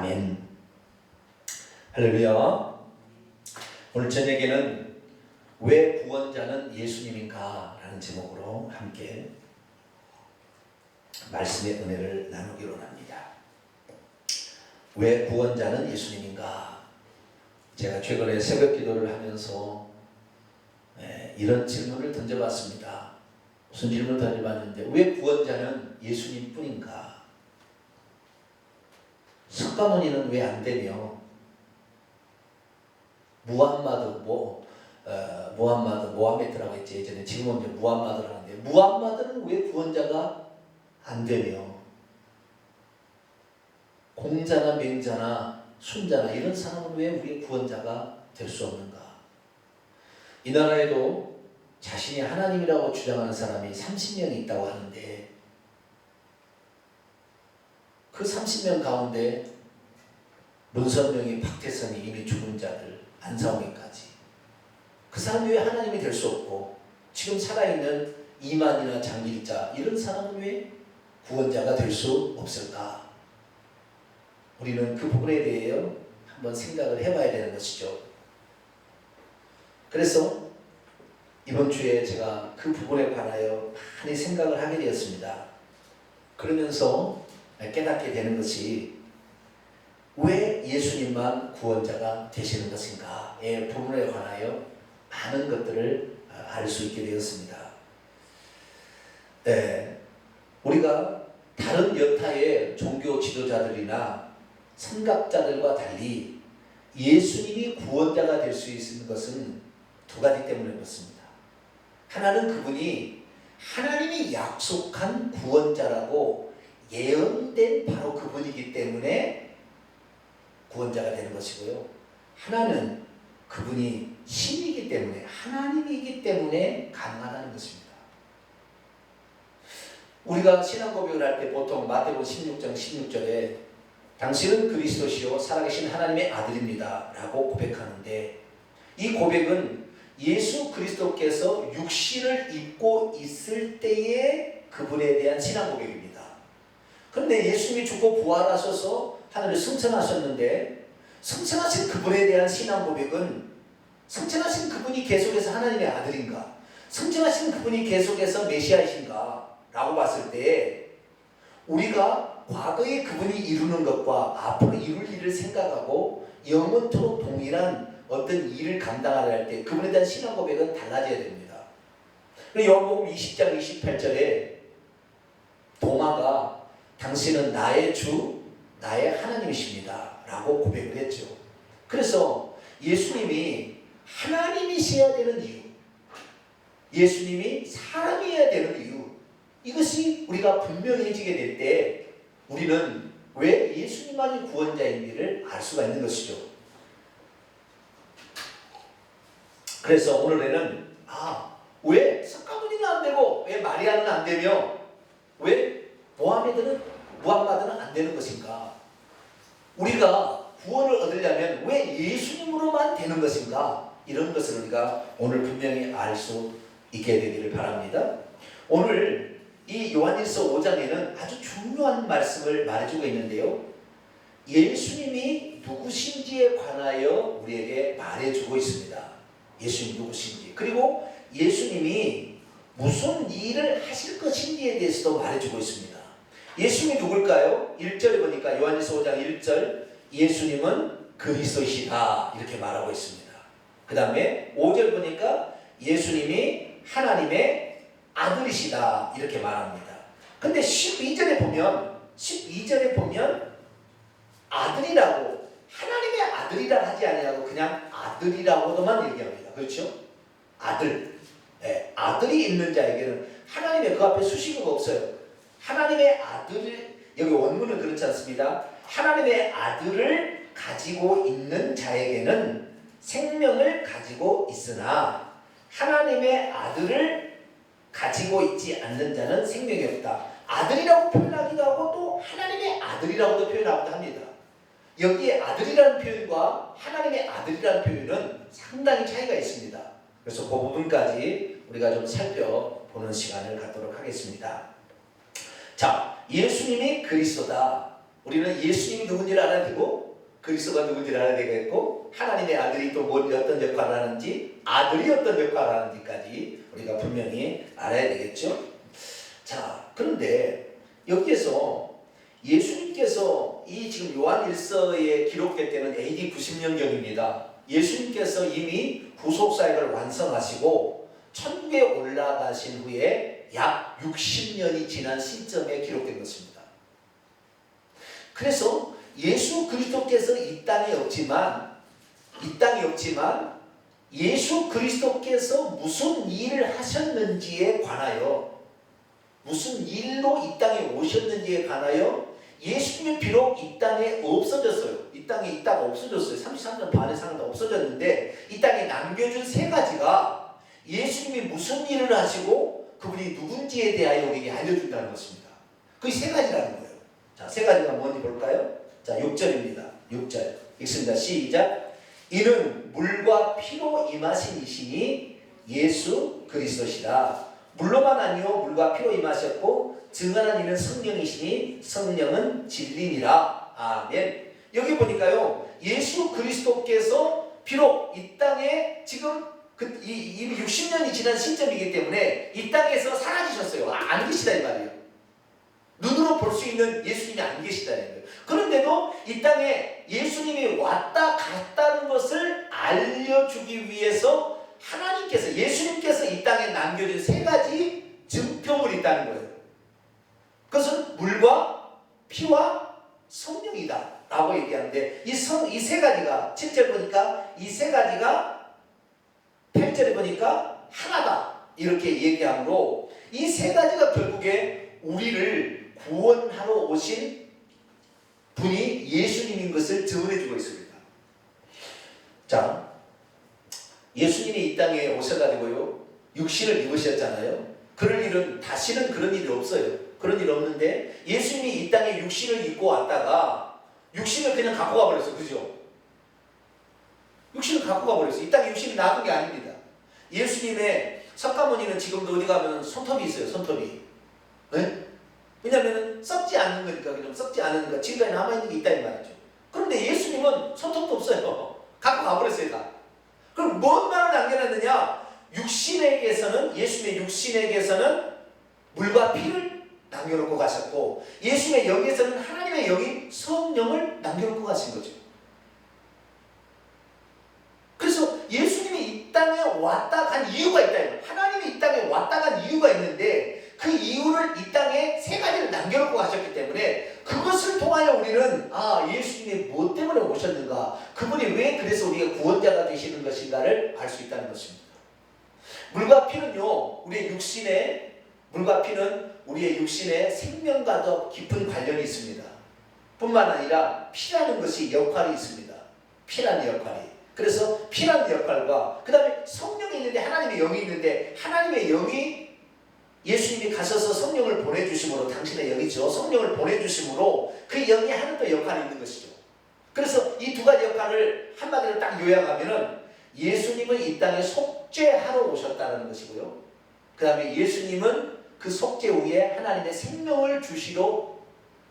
아멘. 할렐루야. 오늘 저녁에는 왜 구원자는 예수님인가? 라는 제목으로 함께 말씀의 은혜를 나누기로 합니다. 왜 구원자는 예수님인가? 제가 최근에 새벽 기도를 하면서 이런 질문을 던져봤습니다. 무슨 질문을 던져봤는데, 왜 구원자는 예수님 뿐인가? 석가모니는 왜 안 되며, 모함메드라고 했지 예전에. 지금은 이제 무함마드라고 하는데, 무함마드는 왜 구원자가 안 되며, 공자나 맹자나 순자나 이런 사람은 왜 우리의 구원자가 될 수 없는가? 이 나라에도 자신이 하나님이라고 주장하는 사람이 30명이 있다고 하는데, 그 30명 가운데 문선명이, 박태선이, 이미 죽은 자들, 안사홍이까지, 그 사람이 왜 하나님이 될 수 없고, 지금 살아있는 이만이나 장길자 이런 사람은 왜 구원자가 될 수 없을까? 우리는 그 부분에 대해 한번 생각을 해봐야 되는 것이죠. 그래서 이번 주에 제가 그 부분에 관하여 많이 생각을 하게 되었습니다. 그러면서 깨닫게 되는 것이, 왜 예수님만 구원자가 되시는 것인가의 부분에 관하여 많은 것들을 알 수 있게 되었습니다. 우리가 다른 여타의 종교 지도자들이나 선각자들과 달리 예수님이 구원자가 될 수 있는 것은 두 가지 때문에 그렇습니다. 하나는 그분이 하나님이 약속한 구원자라고 예언된 바로 그분이기 때문에 구원자가 되는 것이고요. 하나는 그분이 신이기 때문에, 하나님이기 때문에 가능하다는 것입니다. 우리가 신앙 고백을 할 때 보통 마태복음 16장 16절에 당신은 그리스도시요 살아계신 하나님의 아들입니다 라고 고백하는데, 이 고백은 예수 그리스도께서 육신을 입고 있을 때의 그분에 대한 신앙 고백입니다. 그런데 예수님이 죽고 부활하셔서 하늘을 승천하셨는데, 승천하신 그분에 대한 신앙 고백은, 승천하신 그분이 계속해서 하나님의 아들인가, 승천하신 그분이 계속해서 메시아이신가 라고 봤을 때, 우리가 과거에 그분이 이루는 것과 앞으로 이룰 일을 생각하고 영원토록 동일한 어떤 일을 감당하려 할 때 그분에 대한 신앙 고백은 달라져야 됩니다. 요한복음 20장 28절에 도마가 당신은 나의 주, 나의 하나님이십니다 라고 고백을 했죠. 그래서 예수님이 하나님이셔야 되는 이유, 예수님이 사람이어야 되는 이유, 이것이 우리가 분명해지게 될 때 우리는 왜 예수님만이 구원자인지를 알 수가 있는 것이죠. 그래서 오늘에는 왜 석가모니는 안 되고 왜 마리아는 안 되며 왜 무함마드는 안 되는 것인가? 우리가 구원을 얻으려면 왜 예수님으로만 되는 것인가? 이런 것을 우리가 오늘 분명히 알 수 있게 되기를 바랍니다. 오늘 이 요한일서 5장에는 아주 중요한 말씀을 말해주고 있는데요, 예수님이 누구신지에 관하여 우리에게 말해주고 있습니다. 예수님이 누구신지, 그리고 예수님이 무슨 일을 하실 것인지에 대해서도 말해주고 있습니다. 예수님이 누굴까요? 1절에 보니까 요한일서 5장 1절, 예수님은 그리스도시다 이렇게 말하고 있습니다. 그 다음에 5절 보니까 예수님이 하나님의 아들이시다 이렇게 말합니다. 근데 12절에 보면 아들이라고, 하나님의 아들이라 하지 아니하고 그냥 아들이라고도만 얘기합니다. 그렇죠? 아들. 아들이 있는 자에게는 하나님의 그 앞에 수식어가 없어요. 하나님의 아들, 여기 원문은 그렇지 않습니다. 하나님의 아들을 가지고 있는 자에게는 생명을 가지고 있으나 하나님의 아들을 가지고 있지 않는 자는 생명이 없다. 아들이라고 표현하기도 하고 또 하나님의 아들이라고도 표현하기도 합니다. 여기에 아들이라는 표현과 하나님의 아들이라는 표현은 상당히 차이가 있습니다. 그래서 그 부분까지 우리가 좀 살펴보는 시간을 갖도록 하겠습니다. 자, 예수님이 그리스도다. 우리는 예수님이 누군지를 알아야 되고 그리스도가 누군지를 알아야 되겠고 하나님의 아들이 또 어떤 역할을 하는지 아들이 어떤 역할을 하는지까지 우리가 분명히 알아야 되겠죠. 자, 그런데 여기에서 예수님께서 이 지금 요한 1서에 기록될 때는 AD 90년경입니다. 예수님께서 이미 구속사역을 완성하시고 천국에 올라가신 후에 약 60년이 지난 시점에 기록된 것입니다. 그래서 예수 그리스도께서 이 땅에 없지만 예수 그리스도께서 무슨 일을 하셨는지에 관하여 무슨 일로 이 땅에 오셨는지에 관하여 예수님이 비록 이 땅에 없어졌어요. 이 땅에 있다가 없어졌어요. 33년 반의 상황도 없어졌는데 이 땅에 남겨준 세 가지가 예수님이 무슨 일을 하시고 그분이 누군지에 대하여 우리에게 알려준다는 것입니다. 그 세 가지라는 거예요. 자, 세 가지가 뭔지 볼까요? 자, 6절입니다. 6절 읽습니다. 시작. 이는 물과 피로 임하신 이시니 예수 그리스도시라. 물로만 아니요 물과 피로 임하셨고 증언한 이는 성령이시니 성령은 진리니라. 아멘. 여기 보니까요 예수 그리스도께서 비록 이 땅에 지금 이미 60년이 지난 시점이기 때문에 이 땅에서 사라지셨어요. 안 계시다 이 말이에요. 눈으로 볼 수 있는 예수님이 안 계시다는 거예요. 그런데도 이 땅에 예수님이 왔다 갔다는 것을 알려주기 위해서 하나님께서 예수님께서 이 땅에 남겨진 세 가지 증표물이 있다는 거예요. 그것은 물과 피와 성령이다 라고 얘기하는데 이 세 가지가 7절 보니까 이 세 가지가 8절에 보니까 하나다 이렇게 얘기하므로 이 세 가지가 결국에 우리를 구원하러 오신 분이 예수님인 것을 증언해주고 있습니다. 자, 예수님이 이 땅에 오셔가지고요 육신을 입으셨잖아요. 그럴 일은 다시는 그런 일이 없어요. 그런 일 없는데 예수님이 이 땅에 육신을 입고 왔다가 육신을 그냥 갖고 가버렸어요. 그죠? 육신을 갖고 가버렸어요. 이 땅에 육신이 놔둔 게 아닙니다. 예수님의 석가모니는 지금도 어디 가면 손톱이 있어요. 손톱이. 네? 왜냐하면 썩지 않는 거니까 그냥 썩지 않은 거 지금까지 남아있는 게 있다 이 말이죠. 그런데 예수님은 손톱도 없어요. 갖고 가버렸어요 다. 그럼 뭔 말을 남겨놨느냐? 예수님의 육신에게서는 물과 피를 남겨놓고 가셨고 예수님의 영에서는 하나님의 영인 성령을 남겨놓고 가신 거죠. 그래서 예수님이 이 땅에 왔다 간 이유가 있다. 하나님이 이 땅에 왔다 간 이유가 있는데 그 이유를 이 땅에 세 가지를 남겨놓고 가셨기 때문에 그것을 통하여 우리는 예수님이 무엇 때문에 오셨는가, 그분이 왜 그래서 우리가 구원자가 되시는 것인가를 알 수 있다는 것입니다. 물과 피는요 물과 피는 우리의 육신의 생명과도 깊은 관련이 있습니다. 뿐만 아니라 피라는 것이 역할이 있습니다. 피라는 역할이. 그래서 피라는 역할과 그 다음에 성령이 있는데 하나님의 영이 있는데 하나님의 영이 예수님이 가셔서 성령을 보내주심으로 당신의 영이죠. 성령을 보내주심으로 그 영이 하는 또 역할이 있는 것이죠. 그래서 이 두 가지 역할을 한마디로 딱 요약하면은 예수님은 이 땅에 속죄하러 오셨다는 것이고요. 그 다음에 예수님은 그 속죄 후에 하나님의 생명을 주시러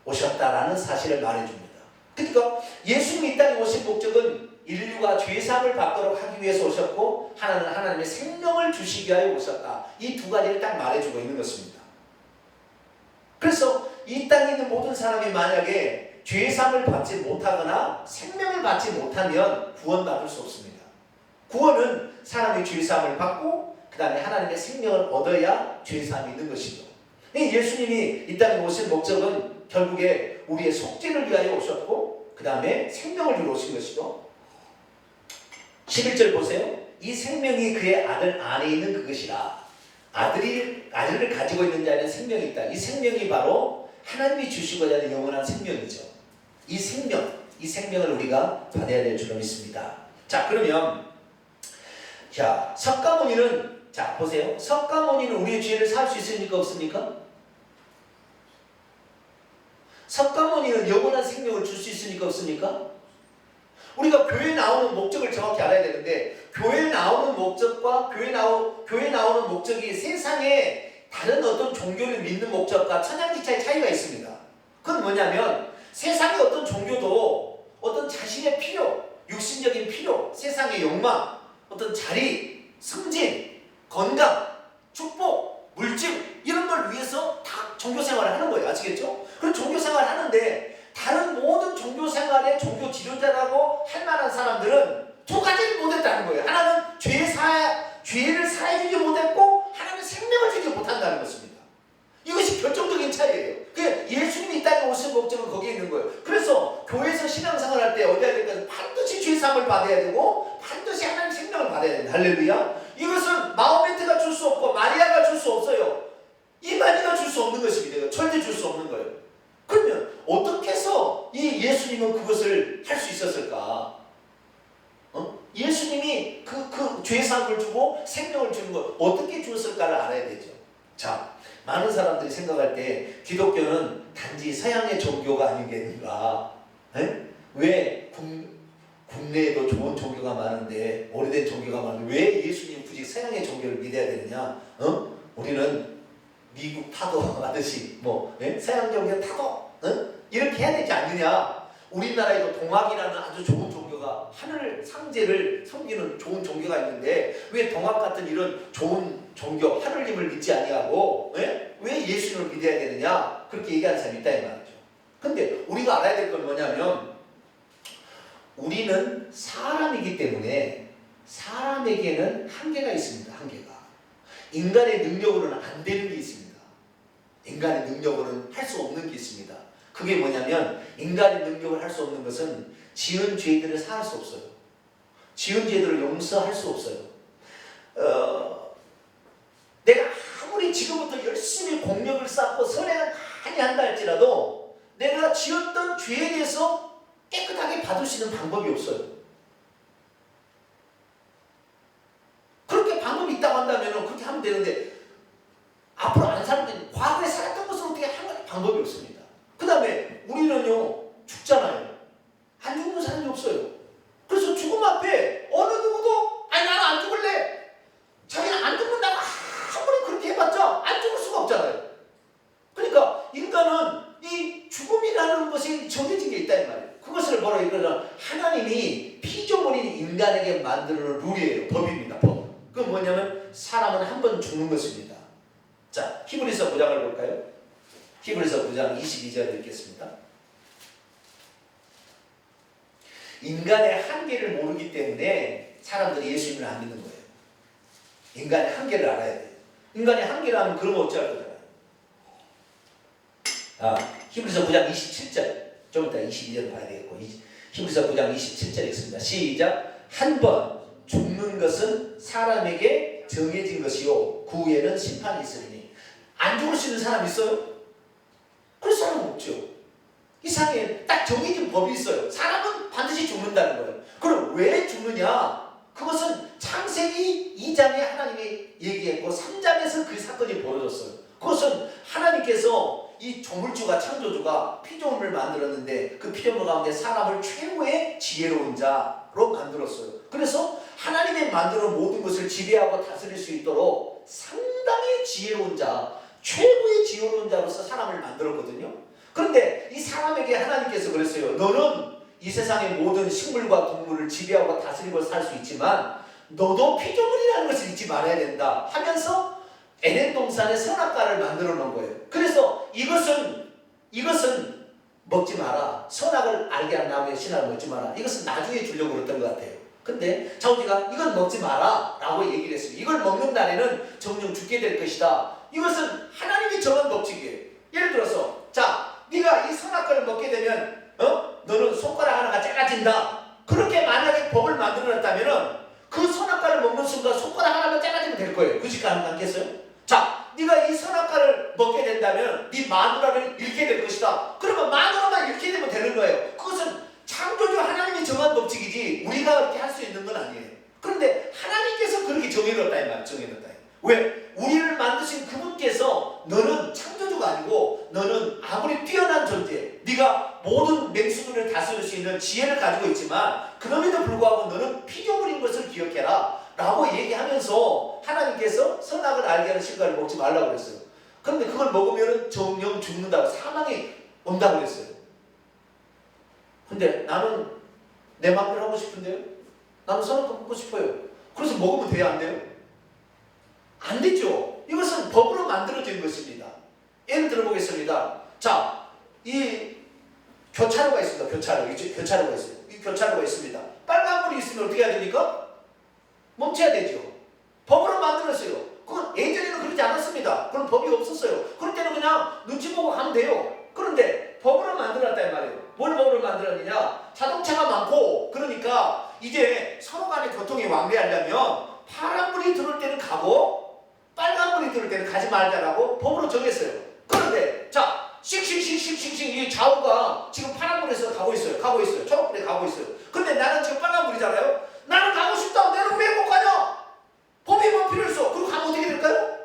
오셨다라는 사실을 말해줍니다. 그러니까 예수님이 이 땅에 오신 목적은 인류가 죄사함을 받도록 하기 위해서 오셨고 하나는 하나님의 생명을 주시기 위하여 오셨다. 이 두 가지를 딱 말해주고 있는 것입니다. 그래서 이 땅에 있는 모든 사람이 만약에 죄사함을 받지 못하거나 생명을 받지 못하면 구원받을 수 없습니다. 구원은 사람이 죄사함을 받고 그 다음에 하나님의 생명을 얻어야 죄사함이 있는 것이죠. 예수님이 이 땅에 오신 목적은 결국에 우리의 속죄를 위하여 오셨고 그 다음에 생명을 주러 오신 것이죠. 11절 보세요. 이 생명이 그의 아들 안에 있는 그것이라. 아들을 가지고 있는 자에는 생명이 있다. 이 생명이 바로 하나님이 주시고자 하는 영원한 생명이죠. 이 생명을 우리가 받아야 될 줄로 믿습니다. 자, 그러면 석가모니는 보세요. 석가모니는 우리의 죄를 살 수 있습니까? 없습니까? 석가모니는 영원한 생명을 줄 수 있습니까? 없습니까? 우리가 교회 나오는 목적을 정확히 알아야 되는데 교회 나오는 목적과 교회 나오는 목적이 세상에 다른 어떤 종교를 믿는 목적과 천양지차의 차이가 있습니다. 그건 뭐냐면 세상의 어떤 종교도 어떤 자신의 필요, 육신적인 필요, 세상의 욕망, 어떤 자리, 승진, 건강, 축복, 물질 이런 걸 위해서 다 종교 생활을 하는 거예요. 아시겠죠? 그럼 종교 생활을 하는데 다른 모든 종교 생활의 종교 지도자라고 할 만한 사람들은 두 가지를 못했다는 거예요. 하나는 죄를 사해주지 못했고 하나는 생명을 주지 못한다는 것입니다. 이것이 결정적인 차이예요. 예수님이 이 땅에 오신 목적은 거기에 있는 거예요. 그래서 교회에서 신앙생활 할 때 어디 해야 될까? 반드시 죄사함을 받아야 되고 반드시 하나님 생명을 받아야 된다. 할렐루야. 이것은 마호메트가 줄 수 없고 마리아가 줄 수 없어요. 이만희가 줄 수 없는 것입니다. 절대 줄 수 없는 거예요. 그러면 어떻게 해서 이 예수님은 그것을 할 수 있었을까? 예수님이 그 죄사함을 주고 생명을 주는 걸 어떻게 주었을까를 알아야 되죠. 자, 많은 사람들이 생각할 때 기독교는 단지 서양의 종교가 아니겠는가? 왜 국내에도 좋은 종교가 많은데 오래된 종교가 많은데 왜 예수님 굳이 서양의 종교를 믿어야 되느냐? 우리는 미국 타도 하듯이 서양 종교 타도 이렇게 해야 되지 않느냐? 우리나라에도 동학이라는 아주 좋은 종교가 하늘 상제를 섬기는 좋은 종교가 있는데 왜 동학 같은 이런 좋은 종교 하늘님을 믿지 아니하고 왜 예수님을 믿어야 되느냐? 그렇게 얘기하는 사람이 있다 이 말이죠. 근데 우리가 알아야 될 건 뭐냐면 우리는 사람이기 때문에 사람에게는 한계가 있습니다. 한계가. 인간의 능력으로는 안 되는 게 있습니다. 인간의 능력으로는 할 수 없는 게 있습니다. 그게 뭐냐면 인간의 능력을 할 수 없는 것은 지은 죄들을 사할 수 없어요. 지은 죄들을 용서할 수 없어요. 내가 아무리 지금부터 열심히 공력을 쌓고 선행을 많이 한다 할지라도 내가 지었던 죄에 대해서 깨끗하게 받을 수 있는 방법이 없어요. 그렇게 방법이 있다고 한다면 그렇게 하면 되는데 앞으로 아는 사람들이 과거에 살았던 것을 어떻게 하는 방법이 없습니다. 그 다음에 우리는요 죽잖아요. 안 죽는 사람이 없어요. 그래서 죽음 앞에 어느 누구도 아니 나는 안 죽을래. 자기는 안 죽는다고 아무리 그렇게 해봤자 안 죽을 수가 없잖아요. 그러니까 인간은 이 죽음이라는 것이 정해진 게 있다 이 말이에요. 그것을 뭐라고 이거는 하나님이 피조물인 인간에게 만드는 룰이에요. 법입니다. 법. 그건 뭐냐면 사람은 한 번 죽는 것입니다. 자, 히브리서 9장을 볼까요? 히브리서 9장 22절을 읽겠습니다. 인간의 한계를 모르기 때문에 사람들이 예수님을 안 믿는 거예요. 인간의 한계를 알아야 돼요. 인간의 한계를 알면 그러면 어찌할 거잖아요. 히브리서 9장 27절 좀 이따 22절 봐야 되겠고 히브리서 9장 27절 읽습니다. 시작. 한 번 죽는 것은 사람에게 정해진 것이요 그 후에는 심판이 있으리니. 안 죽을 수 있는 사람 있어요? 그럴 사람은 없죠. 이 세상에 딱 정해진 법이 있어요. 사람은 반드시 죽는다는 거예요. 그럼 왜 죽느냐? 그것은 창세기 2장에 하나님이 얘기했고 3장에서 그 사건이 벌어졌어요. 그것은 하나님께서 이 조물주가 창조주가 피조물을 만들었는데 그 피조물 가운데 사람을 최고의 지혜로운 자로 만들었어요. 그래서 하나님이 만드는 모든 것을 지배하고 다스릴 수 있도록 상당히 지혜로운 자, 최고의 지혜로운 자로서 사람을 만들었거든요. 그런데 이 사람에게 하나님께서 그랬어요. 너는 이 세상의 모든 식물과 동물을 지배하고 다스리고 살 수 있지만 너도 피조물이라는 것을 잊지 말아야 된다 하면서 에덴 동산에 선악과를 만들어 놓은 거예요. 그래서 이것은 먹지 마라. 선악을 알게 한 나무의 신화를 먹지 마라. 이것은 나중에 주려고 그랬던 것 같아요. 근데 자우디가 이건 먹지 마라 라고 얘기를 했어요. 이걸 먹는 날에는 정녕 죽게 될 것이다. 이것은 하나님이 정한 법칙이에요. 예를 들어서 자, 네가 이 선악과를 먹게 되면 너는 손가락 하나가 작아진다. 그렇게 만약에 법을 만들어놨다면 그 선악과를 먹는 순간 손가락 하나만 작아지면 될 거예요. 그것이 가능하겠어요? 자, 네가 이 선악과를 먹게 된다면 네 마누라를 잃게 될 것이다. 그러면 마누라만 잃게 되면 되는 거예요. 그것은 창조주 하나님이 정한 법칙이지 우리가 그렇게 할 수 있는 건 아니에요. 그런데 하나님께서 그렇게 정해놨다 이 말, 정해놨다. 왜? 우리를 만드신 그분께서 너는 창조주가 아니고 너는 아무리 뛰어난 존재, 네가 모든 맹수들을 다스릴 수 있는 지혜를 가지고 있지만 그럼에도 불구하고 너는 피조물인 것을 기억해라 라고 얘기하면서 하나님께서 선악을 알게 하는 실과를 먹지 말라고 그랬어요. 그런데 그걸 먹으면 정령 죽는다고 사망이 온다고 그랬어요. 근데 나는 내 마음대로 하고 싶은데요. 나는 선악과 먹고 싶어요. 그래서 먹으면 돼요, 안 돼요? 안 되죠. 이것은 법으로 만들어진 것입니다. 예를 들어보겠습니다. 자, 이 교차로가 있습니다. 교차로가 있어요. 이 교차로가 있습니다. 빨간불이 있으면 어떻게 해야 됩니까? 멈춰야 되죠. 법으로 만들었어요. 그건 예전에는 그러지 않았습니다. 그런 법이 없었어요. 그럴 때는 그냥 눈치 보고 가면 돼요. 그런데 법으로 만들었단 말이에요. 뭘 법으로 만들었느냐? 자동차가 많고 그러니까 이제 서로 간의 교통이 왕래하려면 파란불이 들어올 때는 가고 빨간불이 들어올 때는 가지 말자라고 법으로 정했어요. 그런데 자, 씩씩씩씩씩씩 이 좌우가 지금 파란불에서 가고 있어요. 초록불에 가고 있어요. 근데 나는 지금 빨간불이잖아요. 나는 가고 싶다. 나는 왜 못 가냐? 법이 뭐 필요 있어. 그리고 가면 어떻게 될까요?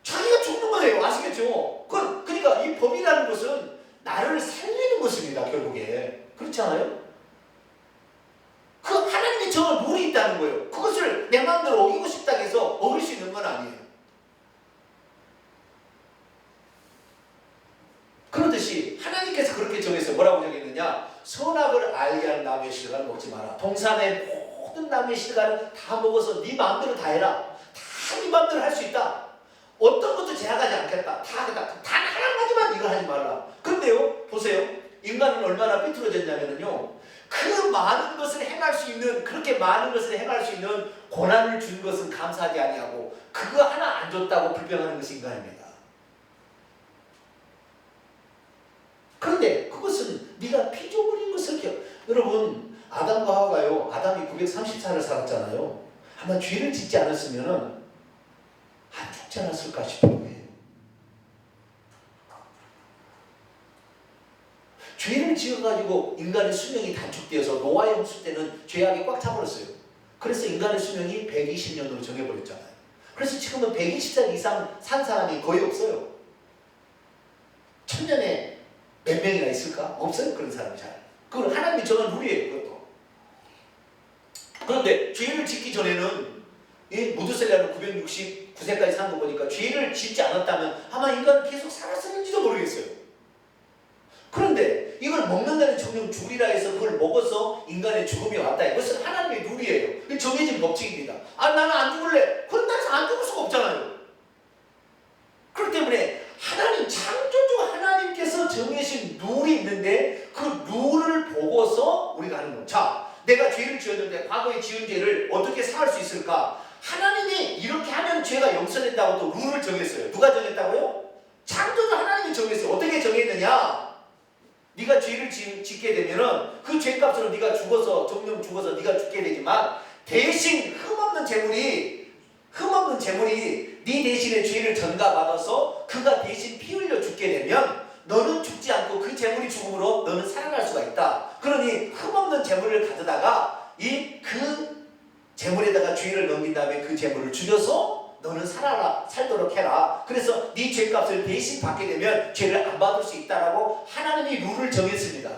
자기가 죽는 거예요. 아시겠죠? 그러니까 이 법이라는 것은 나를 살리는 것입니다. 결국에. 그렇지 않아요? 그 하나님이 정한 룰이 있다는 거예요. 그것을 내 마음대로 어기고 싶다고 해서 어길 수 있는 건 아니에요. 그렇듯이 하나님께서 그렇게 정했어요. 뭐라고 정했느냐? 선악을 알게 하는 나무의 실과를 먹지 마라. 동산의 모든 나무의 실과를 다 먹어서 네 마음대로 다 해라. 다 네 마음대로 할 수 있다. 어떤 것도 제약하지 않겠다. 다 하겠다. 단 하나까지만 이걸 하지 말라. 그런데요, 보세요. 인간은 얼마나 삐뚤어졌냐면요. 그 많은 것을 행할 수 있는, 그렇게 많은 것을 행할 수 있는 고난을 준 것은 감사하지 아니하고 그거 하나 안 줬다고 불평하는 것이 인간입니다. 그런데 그것은 네가 피조물인 것을 여러분, 아담과 하와가요. 아담이 930살을 살았잖아요. 아마 죄를 짓지 않았으면 안 죽지 않았을까 싶은 거예요. 죄를 지어가지고 인간의 수명이 단축되어서 노아의 홍수 때는 죄악이 꽉 차버렸어요. 그래서 인간의 수명이 120년으로 정해버렸잖아요. 그래서 지금은 120살 이상 산 사람이 거의 없어요. 1000년에 몇 명이나 있을까? 없어요. 그런 사람이 잘. 그건 하나님이 정한 룰이에요. 그것도. 그런데 죄를 짓기 전에는 이 무드셀라는 969세까지 산 거 보니까 죄를 짓지 않았다면 아마 인간은 계속 살았었는지도 모르겠어요. 그런데 이걸 먹는다는 정령 죽으리라 해서 그걸 먹어서 인간의 죽음이 왔다. 이것은 하나님의 룰이에요. 정해진 법칙입니다. 아, 나는 안 죽을래. 그런다 해서 안 죽을 수가 없잖아요. 그렇기 때문에 하나님, 창조주 하나님께서 정해진 룰이 있는데 그 룰을 보고서 우리가 하는 거예요. 자, 내가 죄를 지었는데 과거에 지은 죄를 어떻게 사할 수 있을까? 하나님이 이렇게 하면 죄가 용서된다고 또 룰을 정했어요. 누가 정했다고요? 창조주 하나님이 정했어요. 어떻게 정했느냐? 네가 죄를 짓게 되면은 그 죄값으로 네가 정령 죽어서 네가 죽게 되지만 대신 흠없는 재물이 네 대신에 죄를 전가받아서 그가 대신 피 흘려 죽게 되면 너는 죽지 않고 그 재물이 죽음으로 너는 살아날 수가 있다. 그러니 흠없는 재물을 가져다가 그 재물에다가 죄를 넘긴 다음에 그 재물을 죽여서 너는 살도록 해라. 그래서 네 죄값을 대신 받게 되면 죄를 안 받을 수 있다라고 하나님이 룰을 정했습니다.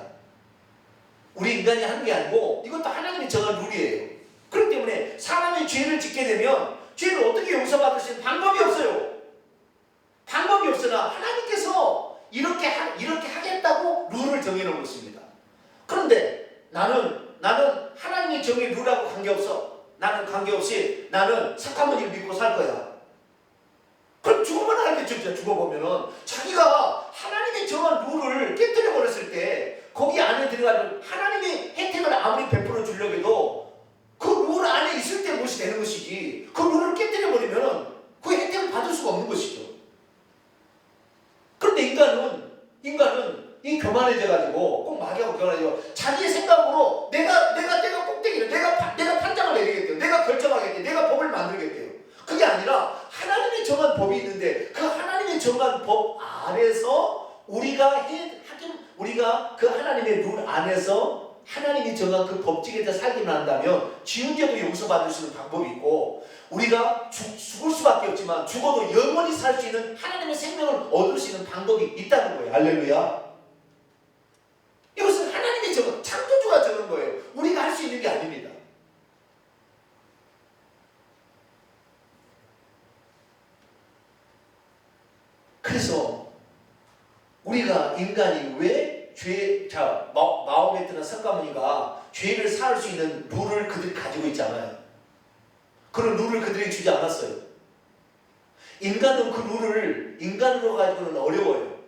우리 인간이 하는 게 아니고 이것도 하나님이 정한 룰이에요. 그렇기 때문에 사람이 죄를 짓게 되면 죄를 어떻게 용서받을 수 있는 방법이 없어요. 방법이 없으나 하나님께서 이렇게 하겠다고 룰을 정해놓은 것입니다. 그런데 나는 하나님이 정해 룰하고 관계없어. 나는 관계없이 나는 착한 분을 믿고 살 거야. 그럼 죽으면 알겠죠. 진짜 죽어보면은 자기가 하나님이 정한 룰을 깨뜨려 버렸을 때 거기 안에 들어가는 하나님이 혜택을 아무리 베풀어 주려고 해도 그 룰 안에 있을 때 무엇이 되는 것이지 그 룰을 깨뜨려 버리면은 그 혜택을 받을 수가 없는 것이죠. 그런데 인간은 이 교만해져가지고 꼭 마귀하고 교만해져 자기의 생각으로 내가 꼭대기를 내가 판장을 내리겠대요. 내가 결정하겠대요. 내가 법을 만들겠대요. 그게 아니라 하나님이 정한 법이 있는데 그 하나님이 정한 법 안에서 우리가 그 하나님의 룰 안에서 하나님이 정한 그 법칙에 대해 살기만 한다면 지은 죄도 용서받을 수 있는 방법이 있고 우리가 죽을 수밖에 없지만 죽어도 영원히 살 수 있는 하나님의 생명을 얻을 수 있는 방법이 있다는 거예요. 할렐루야. 이것은 하나님이 창조주가 정한 거예요. 우리가 할 수 있는 게 아닙니다. 그래서 우리가 인간이 왜 마호메트나 석가모니가 죄를 사할 수 있는 룰을 그들이 가지고 있잖아요. 그런 룰을 그들이 주지 않았어요. 인간은 그 룰을 인간으로 가지고는 어려워요.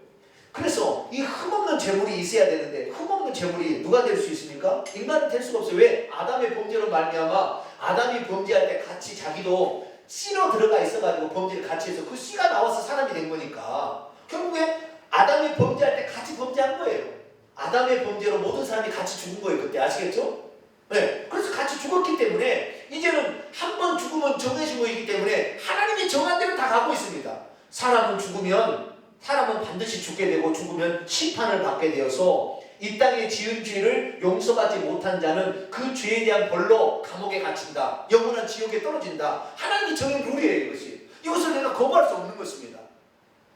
그래서 이 흠없는 재물이 있어야 되는데 흠없는 재물이 누가 될 수 있습니까? 인간은 될 수가 없어요. 왜? 아담의 범죄로 말미암아 아담이 범죄할 때 같이 자기도 씨로 들어가 있어가지고 범죄를 같이 해서 그 씨가 나와서 사람이 된 거니까 결국에 아담이 범죄할 때 같이 범죄한 거예요. 아담의 범죄로 모든 사람이 같이 죽은 거예요. 그때 아시겠죠? 네. 그래서 같이 죽었기 때문에 이제는 한 번 죽으면 정해진 거이기 때문에 하나님이 정한 대로 다 가고 있습니다. 사람은 죽으면 사람은 반드시 죽게 되고 죽으면 심판을 받게 되어서 이 땅에 지은 죄를 용서받지 못한 자는 그 죄에 대한 벌로 감옥에 갇힌다. 영원한 지옥에 떨어진다. 하나님이 정한 룰이에요. 이것이. 이것을 내가 거부할 수 없는 것입니다.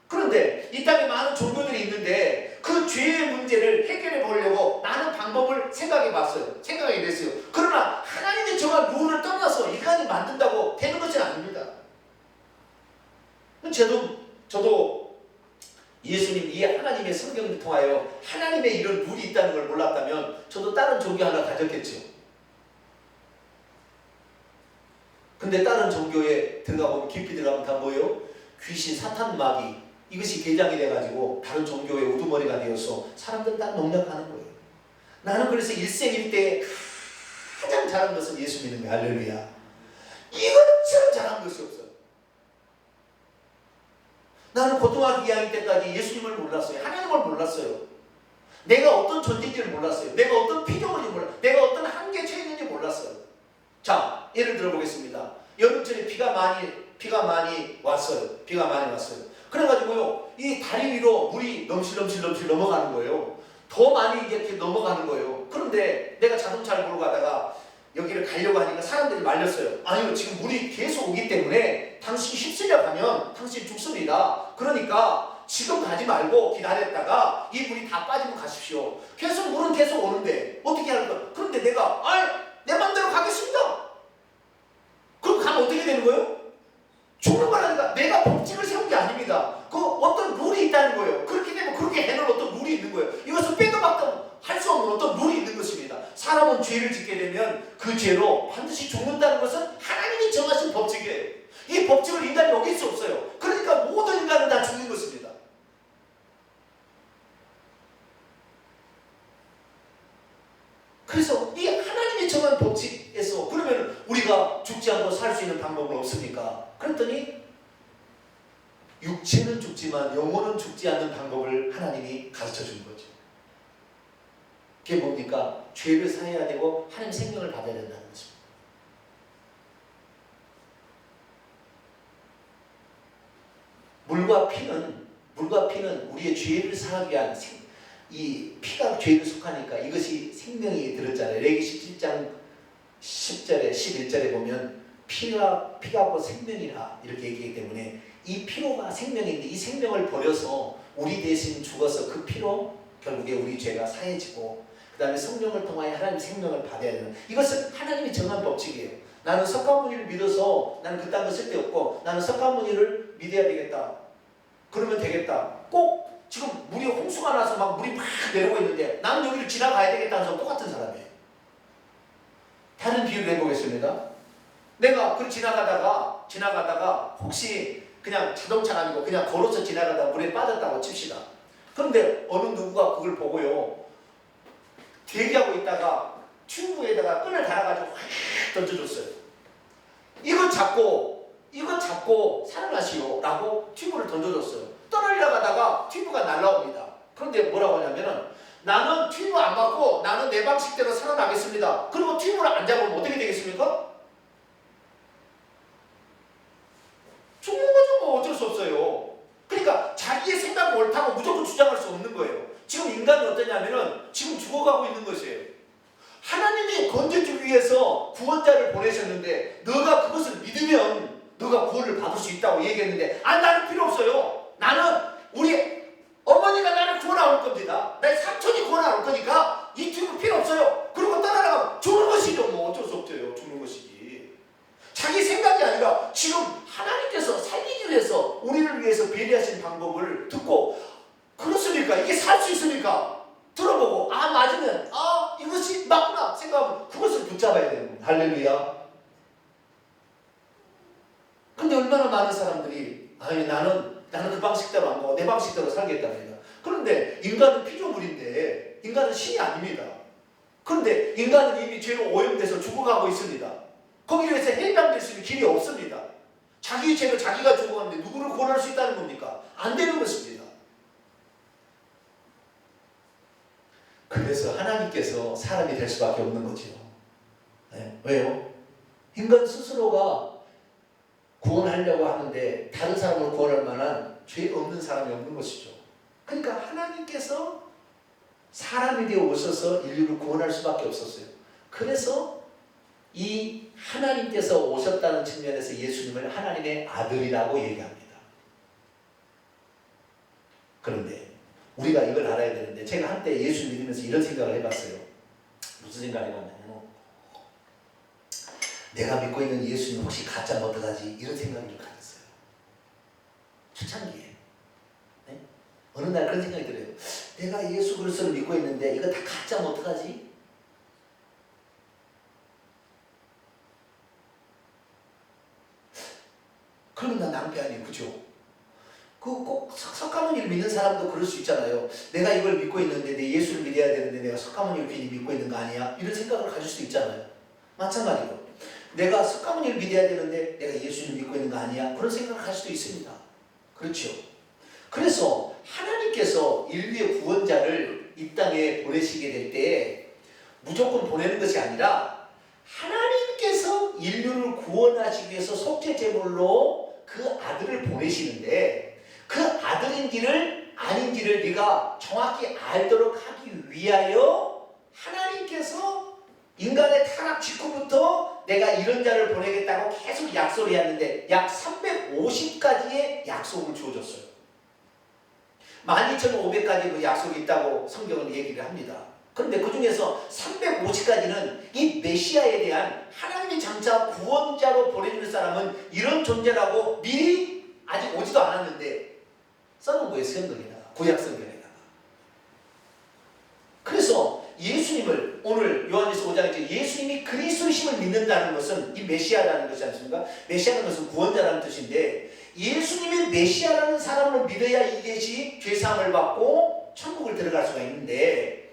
그런데 이 땅에 많은 종교들이 있는데 그 죄의 문제를 해결해 보려고 많은 방법을 생각해 봤어요. 생각해 냈어요. 그러나 하나님이 정한 룰을 떠나서 인간이 만든다고 되는 것은 아닙니다. 저도 예수님 이 하나님의 성경을 통하여 하나님의 이런 룰이 있다는 걸 몰랐다면 저도 다른 종교 하나 가졌겠죠. 근데 다른 종교에 들어가 보면 깊이 들어가면 다 뭐예요? 귀신, 사탄, 마귀 이것이 개장이 돼가지고 다른 종교의 우두머리가 되어서 사람들 다 농락하는 거예요. 나는 그래서 일생일대에 가장 잘한 것은 예수 믿는 거예요. 할렐루야. 이것처럼 잘한 것이 없어요. 나는 고등학교 2학년 때까지 예수님을 몰랐어요. 하나님을 몰랐어요. 내가 어떤 존재인지를 몰랐어요. 내가 어떤 피조물인지 몰랐어요. 내가 어떤 한계에 처해 있는지 몰랐어요. 자, 예를 들어 보겠습니다. 여름철에 비가 많이 왔어요. 그래가지고요, 이 다리 위로 물이 넘실넘실 넘어가는 거예요. 더 많이 이렇게 넘어가는 거예요. 그런데 내가 자동차를 몰고 가다가 여기를 가려고 하니까 사람들이 말렸어요. 아니요, 지금 물이 계속 오기 때문에 당신이 휩쓸려 가면 당신 죽습니다. 그러니까 지금 가지 말고 기다렸다가 이 물이 다 빠지면 가십시오. 계속 물은 계속 오는데 어떻게 할까? 그런데 내가 내 맘대로 가겠습니다. 그럼 가면 어떻게 되는 거예요? 죽는 거라니까. 내가 법칙을 세운 게 아닙니다. 그 어떤 룰이 있다는 거예요. 그렇게 되면 그렇게 해놓은 어떤 룰이 있는 거예요. 이것은 빼도 박도 할 수 없는 어떤 룰이 있는 것입니다. 사람은 죄를 짓게 되면 그 죄로 반드시 죽는다는 것은 하나님이 정하신 법칙이에요. 이 법칙을 인간이 어길 수 없어요. 그러니까 모든 인간은 다 죽는 것입니다. 그래서 이 하나님이 정한 법칙에서 그러면 우리가 죽지 않고 살 수 있는 방법은 없습니까? 그랬더니 육체는 죽지만 영혼은 죽지 않는 방법을 하나님이 가르쳐 준 거죠. 그게 뭡니까? 죄를 사해야 되고 하나님 생명을 받아야 된다는 것입니다. 물과 피는 우리의 죄를 사하기 위한 이 피가 죄를 속하니까 이것이 생명이 들었잖아요. 레위기 17장 10절에 11절에 보면 피가 곧 생명이라 이렇게 얘기하기 때문에 이 피로가 생명인데 이 생명을 버려서 우리 대신 죽어서 그 피로 결국에 우리 죄가 사해지고 그 다음에 성령을 통하여 하나님 생명을 받아야 되는 이것은 하나님이 정한 법칙이에요. 나는 석가모니를 믿어서 나는 그딴 거 쓸데없고 나는 석가모니를 믿어야 되겠다. 그러면 되겠다. 꼭 지금 물이 홍수가 나서 막 물이 막 내려오고 있는데 나는 여기를 지나가야 되겠다는 사람 똑같은 사람이에요. 다른 비유를 해보겠습니다. 내가 그 지나가다가 혹시 그냥 자동차가 아니고 그냥 걸어서 지나가다가 물에 빠졌다고 칩시다. 그런데 어느 누구가 그걸 보고요. 대기하고 있다가 튜브에다가 끈을 달아가지고 확 던져줬어요. 이거 잡고 살아나시오 라고 튜브를 던져줬어요. 떨어지다가다가 튜브가 날라옵니다. 그런데 뭐라고 하냐면은 나는 튜브 안 맞고 나는 내 방식대로 살아나겠습니다. 그리고 튜브를 안 잡으면 어떻게 되겠습니까? 죽는 거죠. 뭐 어쩔 수 없어요. 그러니까 자기의 생각이 옳다고 무조건 주장할 수 없는 거예요. 지금 인간은 어떠냐면은 지금 죽어가고 있는 것이에요. 하나님이 건져주기 위해서 구원자를 보내셨는데 너가 그것을 믿으면 너가 구원을 받을 수 있다고 얘기했는데 나는 필요 없어요. 나는 우리 어머니가 나를 구원하올 겁니다. 내 삼촌이 구원하올 거니까 이 튜브 필요 없어요. 그리고 떠나가면 죽는 것이죠. 뭐 어쩔 수 없죠. 죽는 것이지. 자기 생각이 아니라 지금 하나님께서 살리기 위해서 우리를 위해서 배려하신 방법을 듣고 그렇습니까? 이게 살 수 있습니까? 들어보고 맞으면 이것이 맞구나 생각하면 그것을 붙잡아야 되는 겁니다. 할렐루야. 근데 얼마나 많은 사람들이 나는 그 방식대로 안 가고 내 방식대로 살겠답니다. 그런데 인간은 피조물인데 인간은 신이 아닙니다. 그런데 인간은 이미 죄로 오염돼서 죽어가고 있습니다. 거기에 대해서 해방될 수 있는 길이 없습니다. 자기 죄로 자기가 죽어가는데 누구를 구원할 수 있다는 겁니까? 안 되는 것입니다. 그래서 하나님께서 사람이 될 수밖에 없는 거죠. 네. 왜요? 인간 스스로가 구원하려고 하는데 다른 사람을 구원할 만한 죄 없는 사람이 없는 것이죠. 그러니까 하나님께서 사람이 되어 오셔서 인류를 구원할 수밖에 없었어요. 그래서 이 하나님께서 오셨다는 측면에서 예수님을 하나님의 아들이라고 얘기합니다. 그런데 우리가 이걸 알아야 되는데 제가 한때 예수 믿으면서 이런 생각을 해봤어요. 무슨 생각을 해봤냐면 내가 믿고 있는 예수님 혹시 가짜면 어떡하지? 이런 생각을 가졌어요. 초창기에. 네? 어느 날 그런 생각이 들어요. 내가 예수 그리스도를 믿고 있는데 이거 다 가짜면 어떡하지? 그러면 난 낭비 아니에요. 그죠? 꼭 석가모니를 믿는 사람도 그럴 수 있잖아요. 내가 이걸 믿고 있는데 내 예수를 믿어야 되는데 내가 석가모니를 괜히 믿고 있는 거 아니야? 이런 생각을 가질 수도 있잖아요. 마찬가지로 내가 석가모니를 믿어야 되는데 내가 예수를 믿고 있는 거 아니야? 그런 생각을 할 수도 있습니다. 그렇죠? 그래서 하나님께서 인류의 구원자를 이 땅에 보내시게 될 때 무조건 보내는 것이 아니라 하나님께서 인류를 구원하시기 위해서 속죄제물로 그 아들을 보내시는데 그 아들인지를 아닌지를 네가 정확히 알도록 하기 위하여 하나님께서 인간의 타락 직후부터 내가 이런 자를 보내겠다고 계속 약속을 했는데 약 350가지의 약속을 주어졌어요. 12,500가지 그 약속이 있다고 성경은 얘기를 합니다. 그런데 그 중에서 350가지는 이 메시아에 대한 하나님이 장차 구원자로 보내주는 사람은 이런 존재라고 미리 아직 오지도 않았는데 써놓은 거예요. 성경에다가, 구약 성경에다가. 그래서 예수님을 오늘 요한일서 5장에 예수님이 그리스도이심을 믿는다는 것은 이 메시아라는 것이 않습니까? 메시아라는 것은 구원자라는 뜻인데 예수님이 메시아라는 사람을 믿어야 이것이 죄사함을 받고 천국을 들어갈 수가 있는데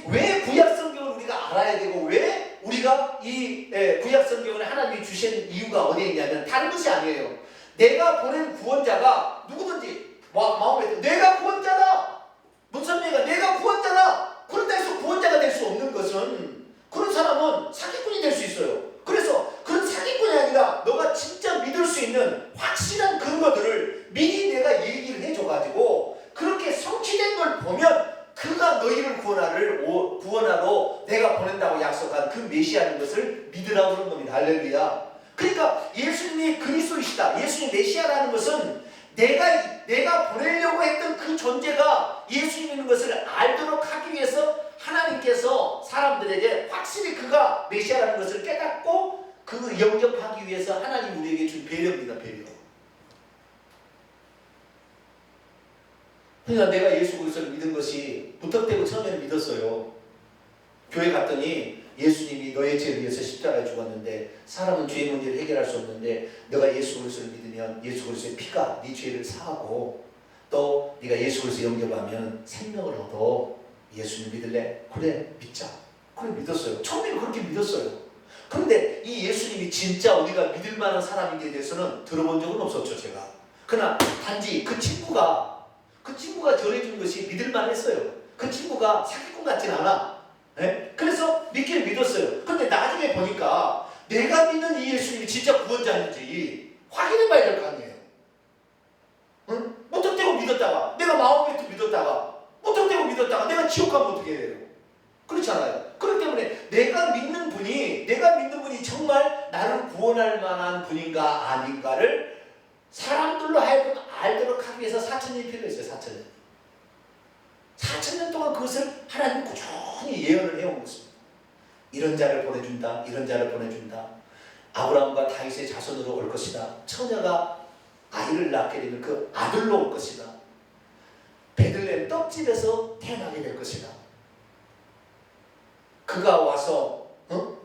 왜 구약 성경을 우리가 알아야 되고 왜 우리가 이 구약 성경을 하나님이 주신 이유가 어디에 있냐면 다른 것이 아니에요. 내가 보낸 구원자가 누구든지 마음에 내가 구원자다. 문선명이가 내가 구원자다. 그런다 해서 구원자가 될 수 없는 것은 그런 사람은 사기꾼이 될 수 있어요. 그래서 그런 사기꾼이 아니라 너가 진짜 믿을 수 있는 확실한 근거들을 미리 내가 얘기를 해줘가지고 그렇게 성취된 걸 보면 그가 너희를 구원하러 내가 보낸다고 약속한 그 메시아인 것을 믿으라고 그런 겁니다. 할렐루야. 그러니까 예수님이 그리스도이시다. 예수님 메시아라는 것은 내가 보내려고 했던 그 존재가 예수님인 것을 알도록 하기 위해서 하나님께서 사람들에게 확실히 그가 메시아라는 것을 깨닫고 그 영접하기 위해서 하나님 우리에게 준 배려입니다. 배려. 그러니까 내가 예수 그리스도를 믿은 것이 무턱대고 처음에는 믿었어요. 교회 갔더니 예수님이 너의 죄를 위해서 십자가에 죽었는데 사람은 죄의 문제를 해결할 수 없는데 너가 예수 그리스도를 믿으면 예수 그리스도의 피가 네 죄를 사하고 또 네가 예수 그리스도 영접하면 생명을 얻어. 예수님 믿을래? 그래 믿자. 그래 믿었어요. 처음에는 그렇게 믿었어요. 그런데 이 예수님이 진짜 우리가 믿을 만한 사람인지에 대해서는 들어본 적은 없었죠. 제가. 그러나 단지 그 친구가 전해준 것이 믿을만 했어요. 그 친구가 사기꾼 같진 않아. 네? 그래서 믿기를 믿었어요. 그런데 나중에 보니까 내가 믿는 이 예수님이 진짜 구원자인지 확인해봐야 될 거 아니에요. 응? 무턱대고 믿었다가 내가 마음에 믿었다가 무턱대고 믿었다가 내가 지옥 가면 어떻게 해요? 그렇잖아요. 그렇기 때문에 내가 믿는 분이 정말 나를 구원할 만한 분인가 아닌가를 사람들로 하여금 알도록 하기 위해서 4,000년이 필요했어요. 4,000년. 4,000년 동안 그것을 하나님이 꾸준히 예언을 해온 것입니다. 이런 자를 보내준다. 이런 자를 보내준다. 아브라함과 다윗의 자손으로 올 것이다. 처녀가 아이를 낳게 되면 그 아들로 올 것이다. 베들레헴 떡집에서 태어나게 될 것이다. 그가 와서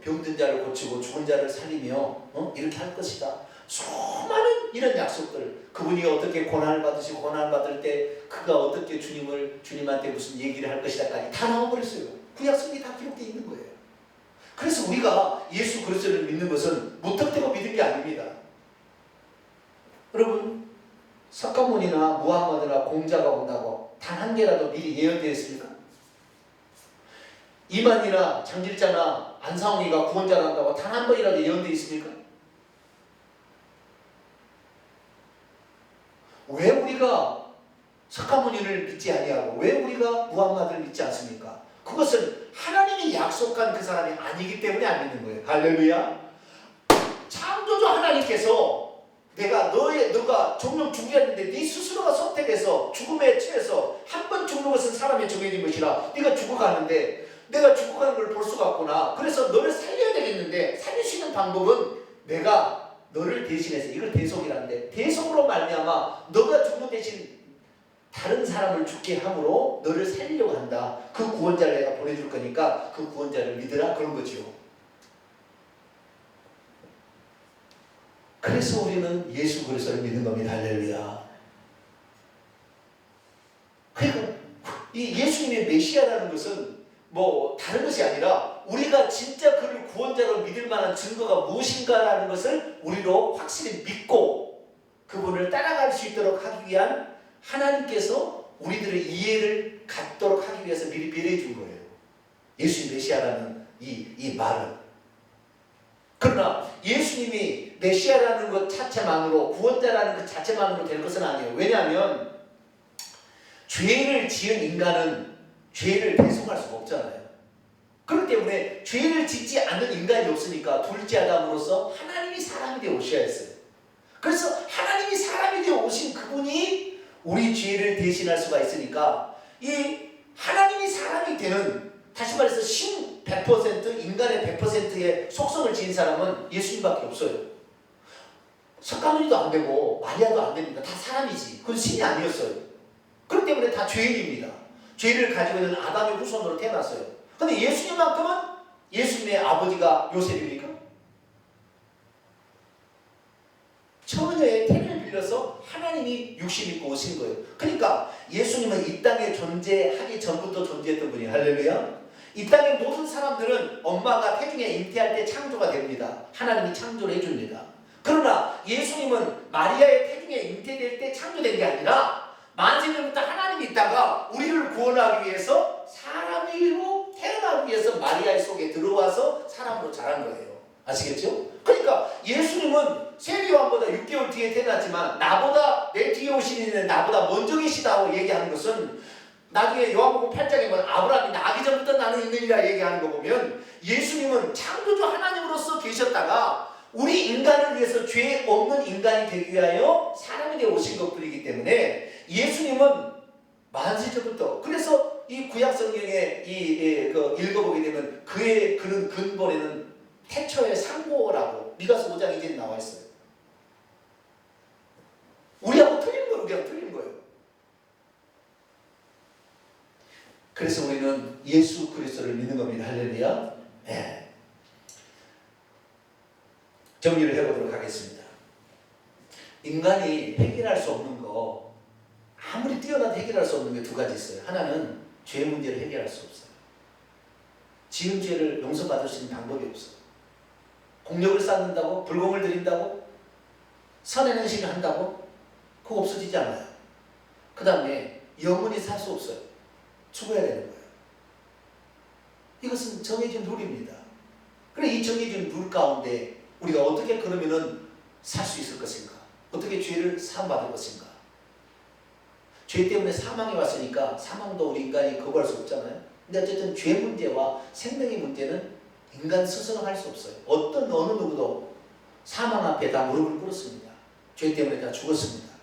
병든 자를 고치고 죽은 자를 살리며 이렇게 할 것이다. 수많은 이런 약속들, 그분이 어떻게 고난을 받으시고 고난을 받을 때 그가 어떻게 주님한테 무슨 얘기를 할 것이다까지 다 나와버렸어요. 그 약속이 다 기록되어 있는 거예요. 그래서 우리가 예수 그리스도를 믿는 것은 무턱대고 믿은 게 아닙니다. 여러분, 석가모니나 무함마드나 공자가 온다고 단 한 개라도 미리 예언되어 있습니까? 이만희나 장질자나 안상홍이가 구원자를 한다고 단 한 번이라도 예언되어 있습니까? 왜 우리가 석가모니를 믿지 아니하고 왜 우리가 무함마드를 믿지 않습니까? 그것은 하나님이 약속한 그 사람이 아니기 때문에 안 믿는 거예요. 할렐루야. 창조주 하나님께서 너가 종종 죽겠는데 네 스스로가 선택해서 죽음에 처해서 한 번 죽는 것은 사람의 정해진 것이라 네가 죽어가는데 내가 죽어가는 걸 볼 수가 없구나. 그래서 너를 살려야 되겠는데 살릴 수 있는 방법은 내가 너를 대신해서, 이걸 대속이라는데, 대속으로 말미암아 너가 죽는 대신 다른 사람을 죽게 함으로 너를 살리려고 한다. 그 구원자를 내가 보내줄 거니까 그 구원자를 믿으라, 그런 거죠. 그래서 우리는 예수 그리스도를 믿는 겁니다. 할렐루야. 그러니까 이 예수님의 메시아라는 것은 뭐 다른 것이 아니라 우리가 진짜 그를 구원자로 믿을 만한 증거가 무엇인가라는 것을 우리로 확실히 믿고 그분을 따라갈 수 있도록 하기 위한 하나님께서 우리들의 이해를 갖도록 하기 위해서 미리 배려해 준 거예요. 예수님 메시아라는 이 말은. 그러나 예수님이 메시아라는 것 자체만으로, 구원자라는 것 자체만으로 될 것은 아니에요. 왜냐하면 죄를 지은 인간은 죄를 대속할 수가 없잖아요. 그렇기 때문에 죄를 짓지 않는 인간이 없으니까 둘째 아담으로서 하나님이 사람이 되어 오셔야 했어요. 그래서 하나님이 사람이 되어 오신 그분이 우리 죄를 대신할 수가 있으니까 이 하나님이 사람이 되는, 다시 말해서 신 100%, 인간의 100%의 속성을 지닌 사람은 예수님밖에 없어요. 석가모니도 안 되고 마리아도 안 됩니다. 다 사람이지. 그건 신이 아니었어요. 그렇기 때문에 다 죄인입니다. 죄를 가지고 있는 아담의 후손으로 태어났어요. 근데 예수님만큼은 예수님의 아버지가 요셉입니까? 처녀의 태를 빌려서 하나님이 육신 입고 오신 거예요. 그러니까 예수님은 이 땅에 존재하기 전부터 존재했던 분이에요. 할렐루야. 이 땅의 모든 사람들은 엄마가 태중에 잉태할 때 창조가 됩니다. 하나님이 창조를 해줍니다. 그러나 예수님은 마리아의 태중에 잉태될 때 창조된 게 아니라 만세전부터 하나님이 있다가 우리를 구원하기 위해서 사람으로 태어나기 위해서 마리아의 속에 들어와서 사람으로 자란 거예요. 아시겠죠? 그러니까 예수님은 세리요한보다 6개월 뒤에 태어났지만 나보다, 내 뒤에 오신 이는 나보다 먼저 계시다고 얘기하는 것은, 나중에 요한복음 8장에 보면 아브라함이 나기 전부터 나는 있느니라 얘기하는 거 보면 예수님은 창조주 하나님으로서 계셨다가 우리 인간을 위해서 죄 없는 인간이 되기 위하여 사람이 되어 오신 것뿐이기 때문에 예수님은 만세전부터, 그래서 이 구약 성경에 읽어보게 되면 그는 근본에는 태초의 상고라고 미가서 5장 2절에 나와 있어요. 우리하고 틀린 거예요. 우리하고 틀린 거예요. 그래서 우리는 예수 그리스도를 믿는 겁니다. 할렐루야. 네. 정리를 해보도록 하겠습니다. 인간이 해결할 수 없는 거, 아무리 뛰어나도 해결할 수 없는 게 두 가지 있어요. 하나는 죄 문제를 해결할 수 없어요. 지은 죄를 용서받을 수 있는 방법이 없어요. 공력을 쌓는다고, 불공을 들인다고, 선의 행실을 한다고 그거 없어지지 않아요. 그 다음에 영원히 살 수 없어요. 죽어야 되는 거예요. 이것은 정해진 룰입니다. 그래, 이 정해진 룰 가운데 우리가 어떻게 그러면은 살 수 있을 것인가? 어떻게 죄를 사함받을 것인가? 죄 때문에 사망이 왔으니까 사망도 우리 인간이 거부할 수 없잖아요. 근데 어쨌든 죄 문제와 생명의 문제는 인간 스스로 할 수 없어요. 어느 누구도 사망 앞에 다 무릎을 꿇었습니다. 죄 때문에 다 죽었습니다.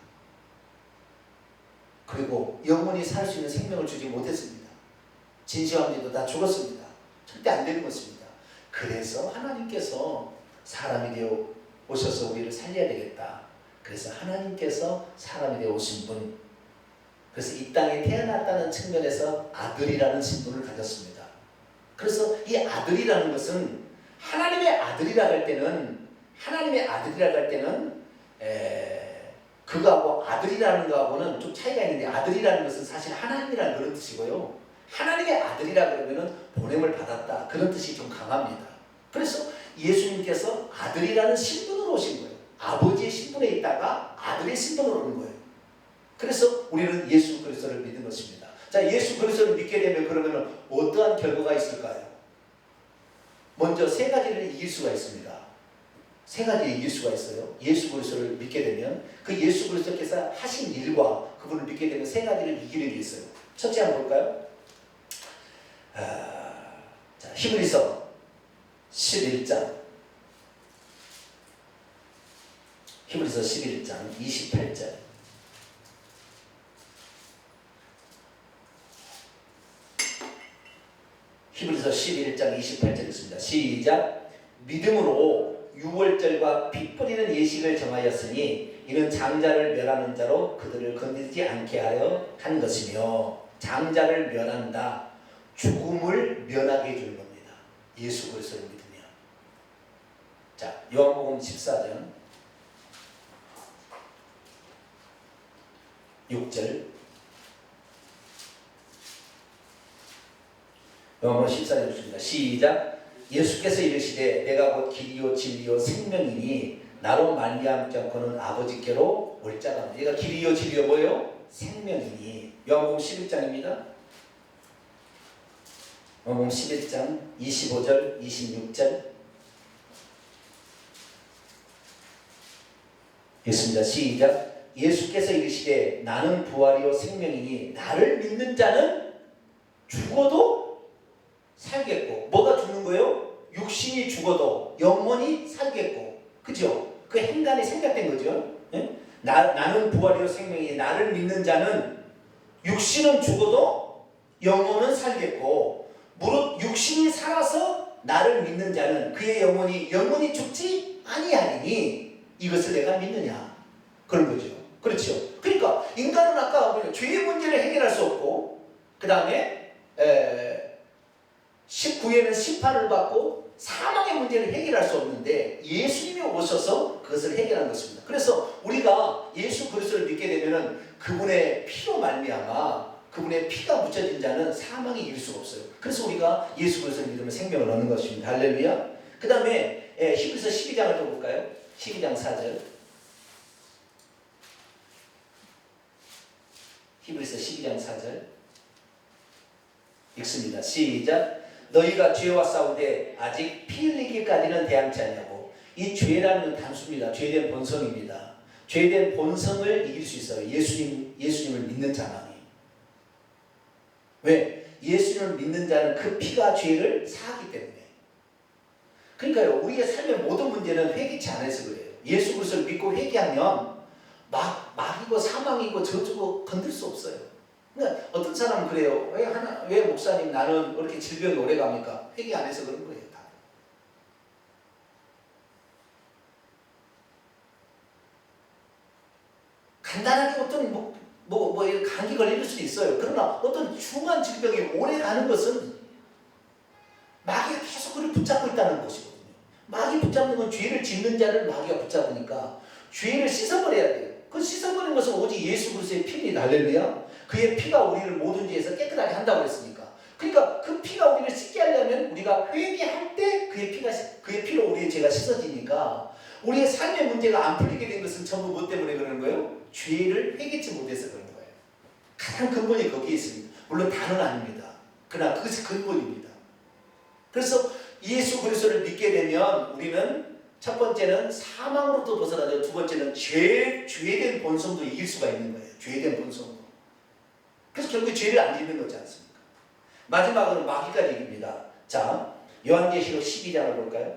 그리고 영원히 살 수 있는 생명을 주지 못했습니다. 진시황제도 다 죽었습니다. 절대 안 되는 것입니다. 그래서 하나님께서 사람이 되어 오셔서 우리를 살려야 되겠다. 그래서 하나님께서 사람이 되어 오신 분, 그래서 이 땅에 태어났다는 측면에서 아들이라는 신분을 가졌습니다. 그래서 이 아들이라는 것은 하나님의 아들이라고 할 때는 그거하고 아들이라는 거하고는 좀 차이가 있는데, 아들이라는 것은 사실 하나님이라는 그런 뜻이고요. 하나님의 아들이라 그러면은 보냄을 받았다, 그런 뜻이 좀 강합니다. 그래서 예수님께서 아들이라는 신분으로 오신 거예요. 아버지의 신분에 있다가 아들의 신분으로 오는 거예요. 그래서 우리는 예수 그리스도를 믿는 것입니다. 자, 예수 그리스도를 믿게 되면 그러면 어떠한 결과가 있을까요? 먼저 세 가지를 이길 수가 있습니다. 세 가지 이길 수가 있어요. 예수 그리스도를 믿게 되면 그 예수 그리스도께서 하신 일과 그분을 믿게 되면 세 가지를 이기는 게 있어요. 첫째 한번 볼까요? 자, 히브리서 11장 28절. 히브리서 11장 28절 있습니다. 시작. 믿음으로 유월절과 피 뿌리는 예식을 정하였으니 이는 장자를 멸하는 자로 그들을 건드리지 않게 하려 한 것이며, 장자를 멸한다, 죽음을 면하게 해주는 겁니다. 예수 그리스도를 믿으면. 자, 요한복음 14장 6절. 요한복음 14장 6절입니다. 시작. 예수께서 이르시되 내가 곧 길이요 진리요 생명이니 나로 말미암지 않고는 아버지께로 올 자가 없느니라. 얘가 길이요 진리요 뭐예요? 생명이니. 요한복음 11장입니다. 요한복음 11장 25절 26절 읽습니다. 시작. 예수께서 이르시되 나는 부활이요 생명이니 나를 믿는 자는 죽어도 살겠고. 뭐가 죽는 거예요? 육신이 죽어도 영혼이 살겠고. 그죠? 그 행간이 생략된 거죠. 예? 나는 부활이요 생명이니 나를 믿는 자는 육신은 죽어도 영혼은 살겠고, 무릇 육신이 살아서 나를 믿는 자는 그의 영혼이 죽지 아니하리니 이것을 내가 믿느냐, 그런 거죠. 그렇죠. 그러니까 인간은 아까 죄의 문제를 해결할 수 없고, 그 다음에 19회는 심판을 받고 사망의 문제를 해결할 수 없는데 예수님이 오셔서 그것을 해결한 것입니다. 그래서 우리가 예수 그리스도를 믿게 되면은 그분의 피로 말미암아, 그분의 피가 묻혀진 자는 사망이 이길 수가 없어요. 그래서 우리가 예수 그리스도를 믿으면 생명을 얻는 것입니다. 할렐루야. 그 다음에 히브리서 12장을 또 볼까요? 12장 4절. 히브리서 12장 4절 읽습니다. 시작. 너희가 죄와 싸우되 아직 피 흘리기까지는 대항치 않냐고. 이 죄라는 건 단수입니다. 죄된 본성입니다. 죄된 본성을 이길 수 있어요. 예수님을 믿는 자만이. 왜? 예수님을 믿는 자는 그 피가 죄를 사하기 때문에. 그러니까요, 우리의 삶의 모든 문제는 회개치 않아서 그래요. 예수 그리스도를 믿고 회개하면 막이고 사망이고 저주고 건들 수 없어요. 그러니까 어떤 사람은 그래요. 왜 목사님 나는 그렇게 질병이 오래 갑니까? 회개 안 해서 그런 거예요. 다. 간단하게 어떤 감기 걸릴 수도 있어요. 그러나 어떤 중한 질병이 오래 가는 것은 마귀가 계속 그를 붙잡고 있다는 것이거든요. 마귀 붙잡는 건 죄를 짓는 자를 마귀가 붙잡으니까 죄를 씻어버려야 돼요. 그 씻어버리는 것은 오직 예수 그리스도의 피입니다. 할렐루야. 그의 피가 우리를 모든 죄에서 깨끗하게 한다고 했으니까. 그러니까 그 피가 우리를 씻게 하려면 우리가 회개할 때 그의 피로 우리의 죄가 씻어지니까, 우리의 삶의 문제가 안 풀리게 된 것은 전부 뭐 때문에 그러는 거예요? 죄를 회개치 못해서 그런 거예요. 가장 근본이 거기에 있습니다. 물론 다는 아닙니다. 그러나 그것이 근본입니다. 그래서 예수 그리스도를 믿게 되면 우리는 첫 번째는 사망으로부터 벗어나죠. 두 번째는 죄된 본성도 이길 수가 있는 거예요. 죄된 본성도. 그래서 결국 죄를 안 짓는 거지 않습니까? 마지막으로 마귀까지 이깁니다. 자, 요한계시록 12장을 볼까요?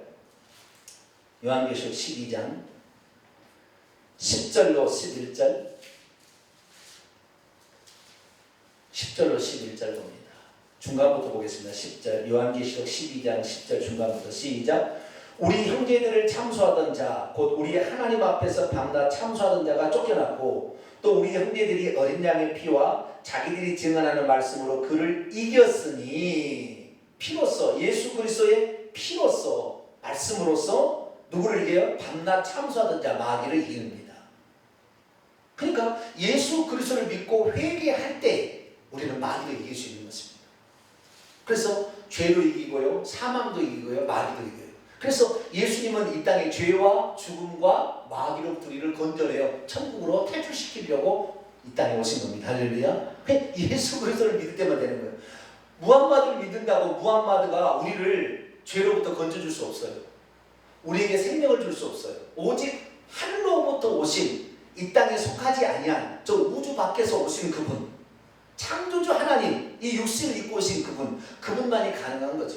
요한계시록 12장 10절로 11절 10절로 11절 봅니다. 중간부터 보겠습니다. 10절 요한계시록 12장 10절 중간부터 시작. 우리 형제들을 참수하던 자, 곧 우리 하나님 앞에서 밤낮 참수하던 자가 쫓겨났고, 또 우리 형제들이 어린 양의 피와 자기들이 증언하는 말씀으로 그를 이겼으니 피로써, 예수 그리스도의 피로써, 말씀으로써 누구를 이겨요? 밤낮 참수하던 자 마귀를 이깁니다. 그러니까 예수 그리스도를 믿고 회개할 때 우리는 마귀를 이길 수 있는 것입니다. 그래서 죄도 이기고요, 사망도 이기고요, 마귀도 이겨요. 그래서 예수님은 이 땅에 죄와 죽음과 마귀로부터 우리를 건져내어 천국으로 탈출시키려고 이 땅에 오신 겁니다. 할렐루야. 예수 그리스도를 믿을 때만 되는 거예요. 무함마드를 믿는다고 무함마드가 우리를 죄로부터 건져줄 수 없어요. 우리에게 생명을 줄 수 없어요. 오직 하늘로부터 오신, 이 땅에 속하지 아니한 저 우주 밖에서 오신 그분, 창조주 하나님, 이 육신을 입고 오신 그분만이 가능한 거죠.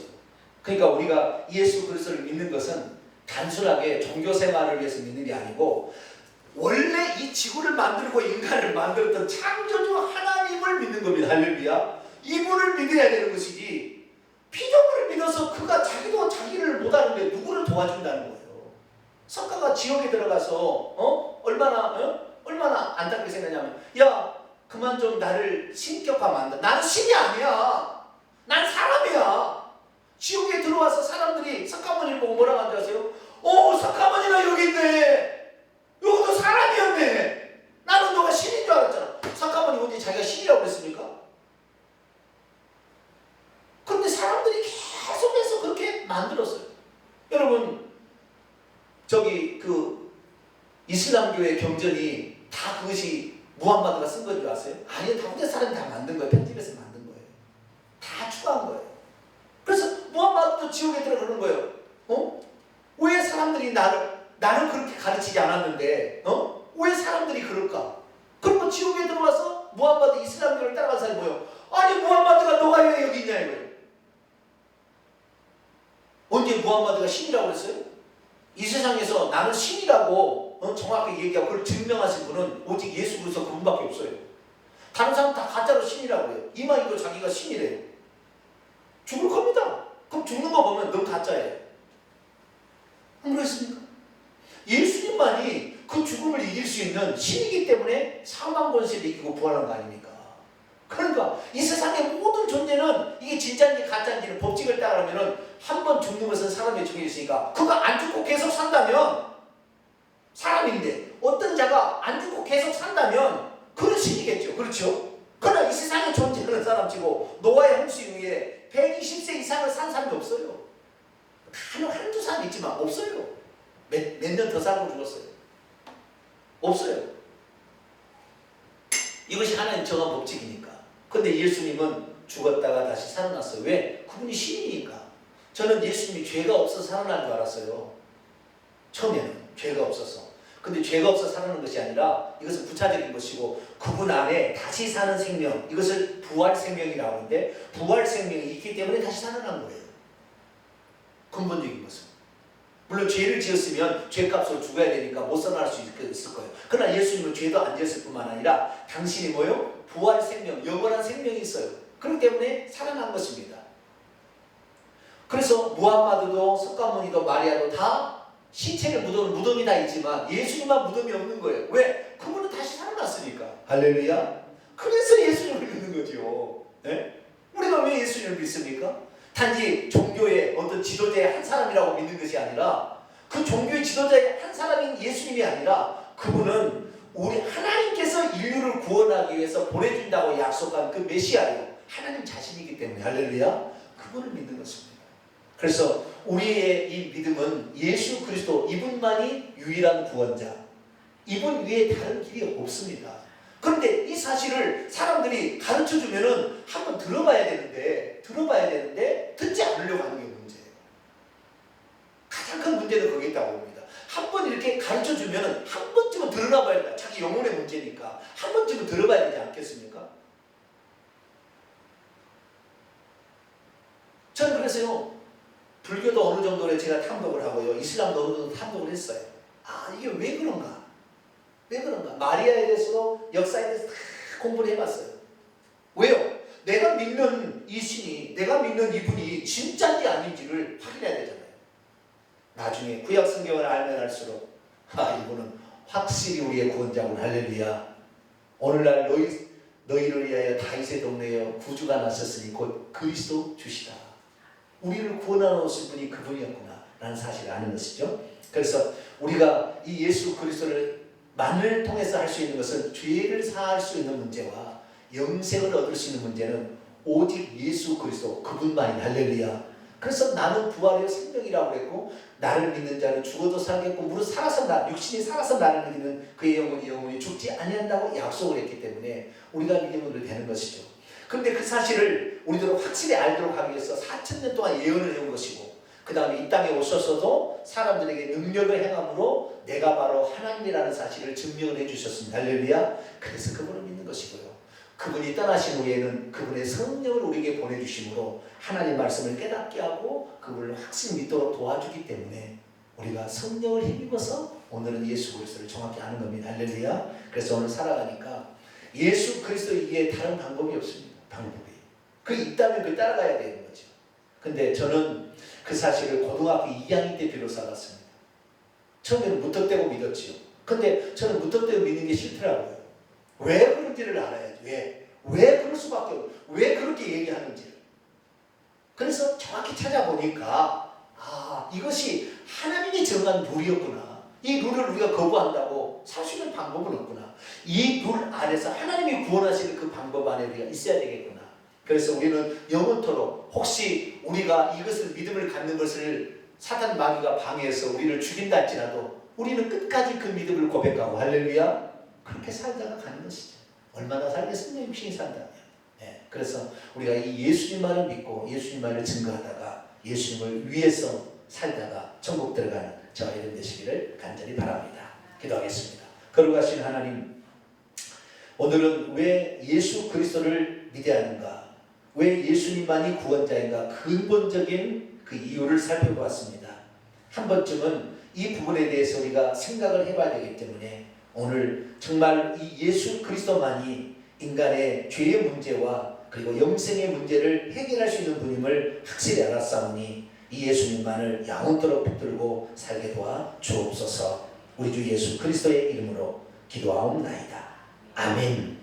그러니까 우리가 예수 그리스도를 믿는 것은 단순하게 종교 생활을 위해서 믿는 게 아니고 원래 이 지구를 만들고 인간을 만들었던 창조주 하나님을 믿는 겁니다. 할렐루야. 이분을 믿어야 되는 것이지, 피조물을 믿어서 그가 자기도 자기를 못하는데 누구를 도와준다는 거예요. 석가가 지옥에 들어가서 얼마나 안타깝게 생각하냐면, 야 그만 좀 나를 신격화하면 안 돼. 나는 신이 아니야. 난 사람이야. 지옥에 들어와서 사람들이 석가모니를 보고 뭐라고 하는지 아세요? 석가모니가 여기 있네. 여기도 사람이었네. 나는 너가 신인 줄 알았잖아. 석가모니 언제 자기가 신이라고 그랬습니까? 그런데 사람들이 계속해서 그렇게 만들었어요. 여러분, 이슬람교의 경전이 다 그것이 무함마드가 쓴 건 줄 아세요? 아니요, 다른 사람이 다 만든 거예요. 편집해서 만든 거예요. 다 추가한 거예요. 그래서 무함마드도 지옥에 들어가는 거예요. 왜 사람들이 나는 그렇게 가르치지 않았는데, 왜 사람들이 그럴까? 그리고 지옥에 들어와서 무함마드 이슬람교를 따라간 사람이 뭐예요? 아니, 무함마드가 너가 왜 여기 있냐 이거예요. 언제 무함마드가 신이라고 그랬어요? 이 세상에서 나는 신이라고 정확하게 얘기하고 그걸 증명하신 분은 오직 예수 그리스도 그분밖에 없어요. 다른 사람 다 가짜로 신이라고 해요. 이마이도 자기가 신이래요. 죽을 겁니다. 그럼 죽는 거 보면 넌 가짜예요. 안 그렇습니까? 예수님만이 그 죽음을 이길 수 있는 신이기 때문에 사망 권세를 이기고 부활한 거 아닙니까? 그러니까 이 세상의 모든 존재는 이게 진짜인지 가짜인지는 법칙을 따르면 한 번 죽는 것은 사람의 정해 있으니까, 그가 안 죽고 계속 산다면 사람인데, 어떤 자가 안 죽고 계속 산다면 그는 신이겠죠. 그렇죠? 그러나 이 세상에 존재하는 사람치고 노아의 홍수 이후에 120세 이상을 산 사람이 없어요. 한두 사람 있지만 없어요. 몇 년 더 살고 죽었어요. 없어요. 이것이 하나님 정한 법칙이니까. 근데 예수님은 죽었다가 다시 살아났어요. 왜? 그분이 신이니까. 저는 예수님이 죄가 없어서 살아난 줄 알았어요. 처음에는 죄가 없어서. 근데 죄가 없어서 살아난 것이 아니라 이것은 부차적인 것이고, 그분 안에 다시 사는 생명, 이것을 부활 생명이라고 하는데, 부활 생명이 있기 때문에 다시 살아난 거예요. 근본적인 것은. 물론 죄를 지었으면 죄값으로 죽어야 되니까 못 살아날 수 있을 거예요. 그러나 예수님은 죄도 안 지었을 뿐만 아니라 당신이 뭐요? 부활 생명, 영원한 생명이 있어요. 그렇기 때문에 살아난 것입니다. 그래서 무함마드도 석가모니도 마리아도 다 시체를 묻어놓은 무덤이 다 있지만 예수님만 무덤이 없는 거예요. 왜? 그분은 다시 살아났으니까. 할렐루야. 그래서 예수님을 믿는 거죠. 네? 우리가 왜 예수님을 믿습니까? 단지 종교의 어떤 지도자의 한 사람이라고 믿는 것이 아니라, 그 종교의 지도자의 한 사람인 예수님이 아니라 그분은 우리 하나님께서 인류를 구원하기 위해서 보내준다고 약속한 그 메시아예요. 하나님 자신이기 때문에. 할렐루야. 그분을 믿는 것입니다. 그래서 우리의 이 믿음은 예수 그리스도, 이분만이 유일한 구원자, 이분 외에 다른 길이 없습니다. 그런데 이 사실을 사람들이 가르쳐주면은 한번 들어봐야 되는데 듣지 않으려고 하는 게 문제예요. 가장 큰 문제는 거기 있다고 봅니다. 한 번 이렇게 가르쳐주면은 한 번쯤은 들어봐야 된다. 자기 영혼의 문제니까 한 번쯤은 들어봐야 되지 않겠습니까? 저는 그래서요, 불교도 어느 정도로 제가 탐독을 하고요, 이슬람도 어느 정도 탐독을 했어요. 이게 왜 그런가? 마리아에 대해서도 역사에 대해서 다 공부를 해봤어요. 왜요? 내가 믿는 이 신이, 내가 믿는 이분이 진짜인지 아닌지를 확인해야 되잖아요. 나중에 구약 성경을 알면 알수록 이분은 확실히 우리의 구원자군. 할렐루야. 오늘날 너희를 위하여 다윗의 동네에 구주가 나셨으니 곧 그리스도 주시다. 우리를 구원하러 오신 분이 그분이었구나 라는 사실을 아는 것이죠. 그래서 우리가 이 예수 그리스도를 만을 통해서 할 수 있는 것은 죄를 사할 수 있는 문제와 영생을 얻을 수 있는 문제는 오직 예수 그리스도 그분만이. 할렐루야. 그래서 나는 부활의 생명이라고 그랬고 나를 믿는 자는 죽어도 살겠고 무릇 살아서 육신이 살아서 나를 믿는 그의 영혼이 죽지 아니한다고 약속을 했기 때문에 우리가 믿음으로 되는 것이죠. 그런데 그 사실을 우리들은 확실히 알도록 하기 위해서 4000년 동안 예언을 해온 것이고 그 다음에 이 땅에 오셔서도 사람들에게 능력을 행함으로 내가 바로 하나님이라는 사실을 증명을 해주셨습니다. 할렐루야. 그래서 그분을 믿는 것이고요. 그분이 떠나신 후에는 그분의 성령을 우리에게 보내주심으로 하나님 말씀을 깨닫게 하고 그분을 확실히 믿도록 도와주기 때문에 우리가 성령을 힘입어서 오늘은 예수 그리스도를 정확히 아는 겁니다. 할렐루야. 그래서 오늘 살아가니까 예수 그리스도 이게 다른 방법이 없습니다. 방법이. 그 있다면 그걸 따라가야 되는 거죠. 근데 저는 그 사실을 고등학교 2학년 때 비로소 알았습니다. 처음에는 무턱대고 믿었지요. 근데 저는 무턱대고 믿는 게 싫더라고요. 왜 그런지를 알아야지. 왜 그럴 수밖에 없어요. 왜 그렇게 얘기하는지를. 그래서 정확히 찾아보니까 이것이 하나님이 정한 룰이었구나. 이 룰을 우리가 거부한다고 살 수 있는 방법은 없구나. 이 룰 안에서 하나님이 구원하시는 그 방법 안에 우리가 있어야 되겠구나. 그래서 우리는 영원토록 혹시 우리가 이것을 믿음을 갖는 것을 사단 마귀가 방해해서 우리를 죽인다 할지라도 우리는 끝까지 그 믿음을 고백하고 할렐루야 그렇게 살다가 가는 것이죠. 얼마나 살겠습니까? 육신이 산다면. 네. 그래서 우리가 이 예수님만을 믿고 예수님만을 증거하다가 예수님을 위해서 살다가 천국 들어가는 저와 여러분 되시기를 간절히 바랍니다. 기도하겠습니다. 거룩하신 하나님, 오늘은 왜 예수 그리스도를 믿어야 하는가? 왜 예수님만이 구원자인가? 근본적인 그 이유를 살펴보았습니다. 한 번쯤은 이 부분에 대해서 우리가 생각을 해봐야 되기 때문에 오늘 정말 이 예수 그리스도만이 인간의 죄의 문제와 그리고 영생의 문제를 해결할 수 있는 분임을 확실히 알았사오니 이 예수님만을 영원토록 붙들고 살게 도와 주옵소서. 우리 주 예수 그리스도의 이름으로 기도하옵나이다. 아멘.